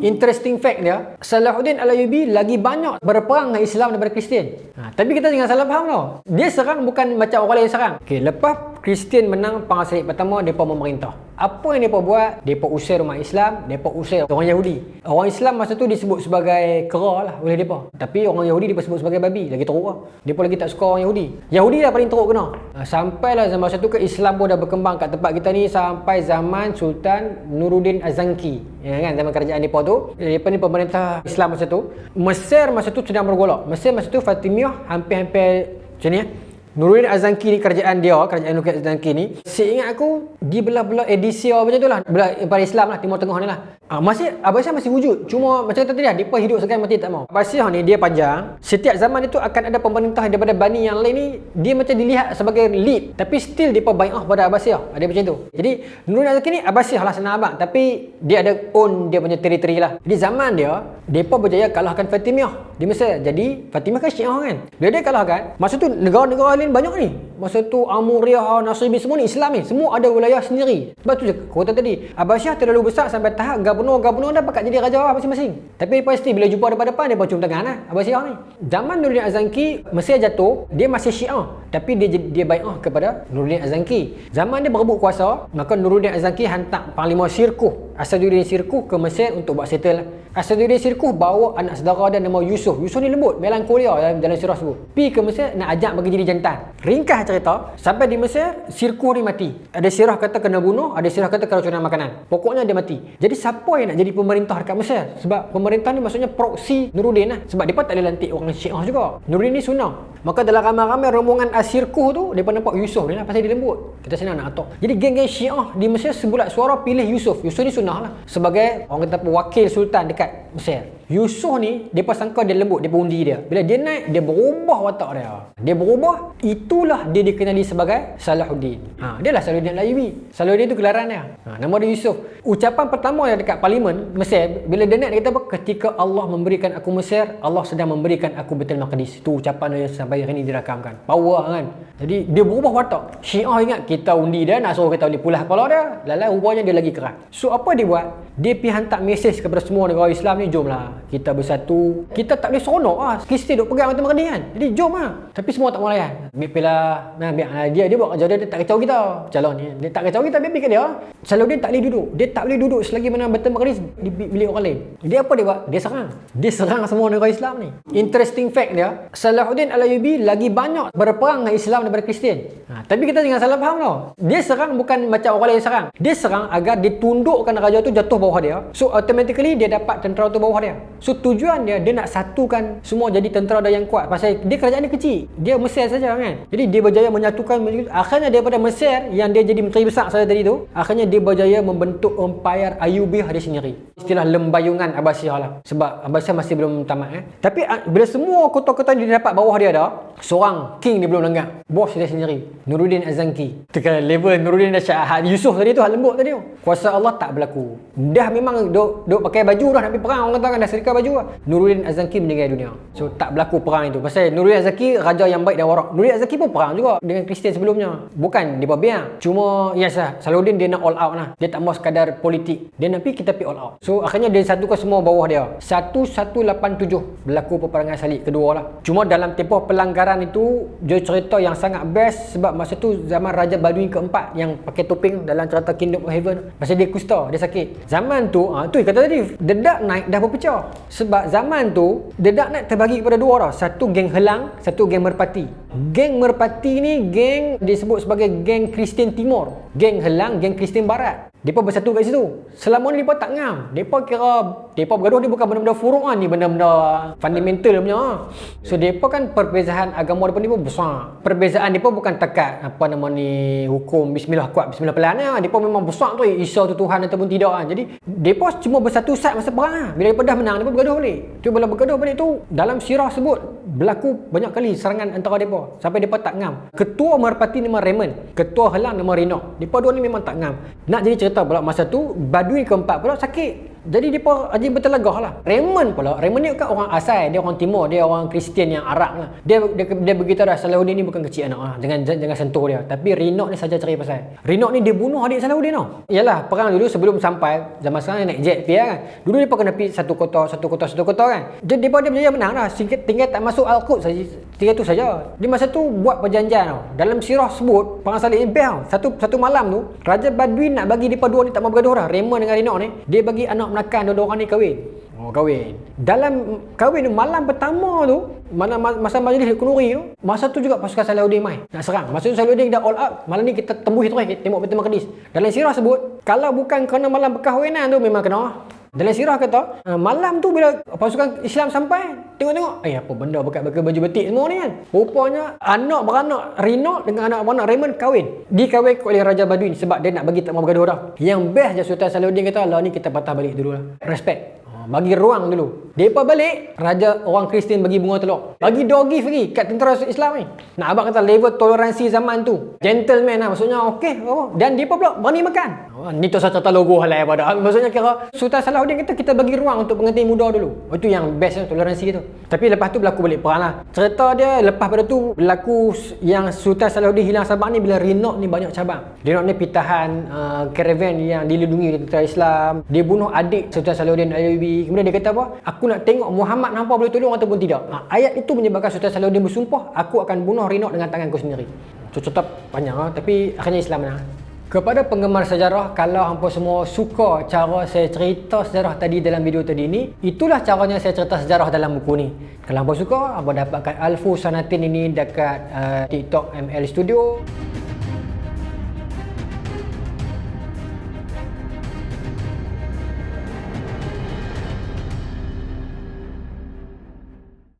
Interesting fact dia, Salahuddin Al-Ayyubi lagi banyak berperang dengan Islam daripada Kristian. Tapi kita jangan salah faham tau. Dia serang bukan macam orang lain serang. Lepas Kristian menang perang salib pertama, mereka memerintah. Apa yang mereka buat? Mereka usir umat Islam, mereka usir orang Yahudi. Orang Islam masa tu disebut sebagai kera lah oleh mereka. Tapi orang Yahudi mereka sebut sebagai babi. Lagi teruk lah. Mereka lagi tak suka orang Yahudi. Yahudi lah paling teruk kena. Sampailah zaman masa tu ke Islam pun dah berkembang kat tempat kita ni sampai zaman Sultan Nuruddin Azanki. Ya kan, zaman kerajaan mereka tu. Mereka ni pemerintah Islam masa tu. Mesir masa tu sedang bergolak. Mesir masa tu Fatimiyah hampir-hampir macam ni. Nuruddin Azanki ni kerajaan Nuruddin Azanki ni, seingat aku dia belah-belah Edisia macam tu lah, belah Imperial Islam lah, Timur Tengah ni lah. Masih Abbasiyah masih wujud, cuma macam kata tadi lah, mereka hidup sekarang mati tak mau. Abbasiyah ni dia panjang, setiap zaman itu akan ada pemerintah daripada Bani yang lain ni, dia macam dilihat sebagai lead, tapi still mereka bai'ah pada Abbasiyah, ada macam tu. Jadi Nuruddin Azanki ni Abbasiyah lah senang abang, tapi dia ada own dia punya teritori lah. Jadi zaman dia, mereka berjaya kalahkan Fatimiyah di Mesir. Jadi Fatimiyah kan Syiah kan, bila dia kalahkan, masa tu negara-negara lain banyak ni. Masa tu Amuriyah, Nasribi semua ni Islam ni, semua ada wilayah sendiri. Sebab tu kata tadi, Abbasiyah terlalu besar sampai tahap gubernur dah pakat jadi raja masing-masing. Tapi pasti bila jumpa depan-depan dia cium tangan lah Abbasiyah ni. Zaman Nuruddin Azanki, Mesir jatuh, dia masih Syiah, tapi dia bai'ah kepada Nuruddin Azanki. Zaman dia berebut kuasa, maka Nuruddin Azanki hantar panglima Sirkuh, Asaduddin Sirkuh ke Mesir untuk buat settle. Asaduddin Sirkuh bawa anak saudara dia nama Yusuf. Yusuf ni lembut, melankolia dalam sirah sebut. Pi ke Mesir nak ajak bagi jadi jantan. Ringkas cerita, sampai di Mesir, Sirkuh ni mati. Ada sirah kata kena bunuh, ada sirah kata keracunan makanan. Pokoknya dia mati. Jadi siapa yang nak jadi pemerintah dekat Mesir? Sebab pemerintah ni maksudnya proksi Nuruddin lah. Sebab dia pun tak boleh lantik orang Syiah juga. Nuruddin ni sunnah. Maka dalam ramai-ramai rombongan Sirkuh tu, dia pun nampak Yusuf ni lah pasal dia lembut. Kita senang nak atok. Jadi geng-geng Syiah di Mesir sebulat suara pilih Yusuf. Yusuf ni sunnah lah, sebagai orang kata wakil sultan dekat Mesir. Yusuf ni, mereka sangka dia lembut, dia undi dia. Bila dia naik, dia berubah watak dia. Dia berubah, itulah dia dikenali sebagai Salahuddin. Dia lah Salahuddin Al-Ayyubi. Salahuddin tu gelaran dia. Nama dia Yusuf. Ucapan pertama dia dekat parlimen Mesir, bila dia naik, dia kata apa? Ketika Allah memberikan aku Mesir, Allah sedang memberikan aku Baitul Maqdis. Itu ucapan dia sampai hari ni dirakamkan. Power kan. Jadi dia berubah watak. Syiah ingat kita undi dia, nak suruh kita boleh pulah kepala dia. Lala rupanya dia lagi keras. So apa dia buat? Dia pergi hantar mesej kepada semua negara Islam ni, jomlah kita bersatu. Kita tak boleh seronok lah, Kristian duk pegang Baitul Maqdis kan. Jadi jom lah. Tapi semua tak mau layan. Biarlah dia buat kerja dia tak kacau kita. Calon ni dia tak kacau kita, biar dia. Salahuddin tak boleh duduk. Dia tak boleh duduk selagi mana Baitul Maqdis di bilik orang lain. Dia apa dia buat? Dia serang. Dia serang semua negara Islam ni. Interesting fact dia, Salahuddin Al-Ayyubi lagi banyak berperang dengan Islam daripada Kristian. Tapi kita jangan salah faham tau. Dia serang bukan macam orang lain serang. Dia serang agar ditundukkan raja tu jatuh bawah dia. So automatically dia dapat tentera tu bawah dia. So tujuan dia nak satukan semua jadi tentera dia yang kuat. Pasal dia kerajaan dia kecil. Dia Mesir saja kan. Jadi dia berjaya menyatukan. Akhirnya daripada Mesir yang dia jadi menteri besar saya tadi tu, akhirnya dia berjaya membentuk Empire Ayyubiyah dia sendiri. Istilah lembayungan Abbasiyah lah. Sebab Abbasiyah masih belum tamat. Tapi bila semua kota-kota dia dapat bawah dia dah, seorang king dia belum lenggak. Bos dia sendiri, Nuruddin Azanki. Tekan level Nuruddin Syah Yusuf tadi tu, hal lembut tadi tu. Kuasa Allah tak berlaku. Dah memang duk pakai baju dah nak pergi perang, orang kata kan dah serika baju lah. Nuruddin Azanki meninggal dunia. So tak berlaku perang itu. Pasal Nuruddin Azanki raja yang baik dan warak. Nuruddin Azanki pun perang juga dengan Kristian sebelumnya. Bukan dia biar. Cuma yes lah, Salahuddin dia nak all out lah. Dia tak mau sekadar politik. Dia nak pergi, kita pergi all out. So akhirnya dia satukan semua bawah dia. 1187 berlaku peperangan salib kedua lah. Cuma dalam tempoh pelanggaran itu, dia cerita yang sangat best sebab masa tu zaman Raja Baduin keempat yang pakai topeng dalam cerita Kingdom of Heaven. Pasal dia kusta, dia sakit. Zaman tu, tu kata tadi, The Dark Knight dah berpecah. Sebab zaman tu, The Dark Knight terbagi kepada dua orang. Satu geng Helang, satu geng Merpati. Geng Merpati ni geng disebut sebagai geng Kristian Timur. Geng Helang, geng Kristian Barat. Mereka bersatu kat situ. Selama ni mereka tak ngam. Mereka kira mereka bergaduh ni bukan benda-benda furu'an ni, benda-benda fundamental punya. So mereka kan perbezaan agama mereka ni pun besar. Perbezaan mereka bukan takat apa nama ni hukum bismillah kuat bismillah pelan lah. Mereka memang besar tu Isa tu Tuhan ataupun tidak kan. Jadi mereka cuma bersatu sat masa perang lah. Bila mereka dah menang mereka bergaduh balik. Tu bila bergaduh balik tu dalam sirah sebut berlaku banyak kali serangan antara mereka sampai mereka tak ngam. Ketua Merpati nama Raymond, ketua Helang nama Rino. Mereka dua ni memang tak ngam. Nak jadi cerita pula masa tu Baduin keempat pula sakit. Jadi dia pun Haji bertelagah lah. Raymond pula, Raymond ni kan orang asal, dia orang timur, dia orang Kristian yang Arab lah. Dia beritahu dah Salahuddin ni bukan kecil anak lah. Jangan sentuh dia. Tapi Rinok ni saja cari pasal. Rinok ni dia bunuh adik Salahuddin tau. Yalah, perang dulu sebelum sampai zaman sekarang naik jet pergi kan. Dulu dia kena pergi satu kota kan. Dia berjaya menang dah. Tinggal tak masuk Al-Quds saja. Tinggal tu saja. Dia masa tu buat perjanjian tau. Dalam sirah sebut perang Salib ni best tau. Satu malam tu Raja Baduin nak bagi depa dua ni tak mau bergaduh dah. Raymond dengan Rinok ni, dia bagi anak menakan dua orang ni kahwin. Kahwin. Dalam kahwin tu malam pertama tu, masa majlis Kunuri tu, masa tu juga pasukan Salahuddin mai nak serang. Masa tu Salahuddin dah all out. Malam ni kita tembus terus, kita tembok Baitul Maqdis. Dalam sirah sebut, kalau bukan kerana malam perkahwinan tu memang kena. Dalam sirah kata, malam tu bila pasukan Islam sampai, tengok-tengok, apa benda pakai baju batik semua ni kan. Rupanya anak beranak Rinok dengan anak beranak Raymond kahwin. Dikahwin oleh Raja Baduin sebab dia nak bagi tak mau bergaduh dah. Yang best je Sultan Salahuddin kata, lah ni kita patah balik dulu lah. Respect. Bagi ruang dulu. Depa balik, raja orang Kristian bagi bunga telur. Bagi dogi free kat tentera Islam ni. Nak abang kata level toleransi zaman tu. Gentleman lah maksudnya, okey. Dan depa pula berani makan. Ni tu satu logo halal pada. Maksudnya kira Sultan Salahuddin kata kita bagi ruang untuk pengantin muda dulu. Itu yang best toleransi tu. Tapi lepas tu berlaku balik perang lah. Cerita dia lepas pada tu berlaku yang Sultan Salahuddin hilang Sabah ni bila Rinok ni banyak cabang. Rinok ni pitahan caravan yang dilindungi oleh tentera Islam. Dia bunuh adik Sultan Salahuddin Ayyubi. Kemudian dia kata apa? Aku nak tengok Muhammad nampak boleh tolong ataupun tidak. Ayat itu menyebabkan Sultan Salahuddin bersumpah, aku akan bunuh Rinok dengan tanganku sendiri. Cerita panjang lah, tapi akhirnya Islam menang. Kepada penggemar sejarah, kalau hampa semua suka cara saya cerita sejarah tadi dalam video tadi ni, itulah caranya saya cerita sejarah dalam buku ni. Kalau hampa suka, hampa dapatkan Alfu Sanatin ini dekat TikTok ML Studio.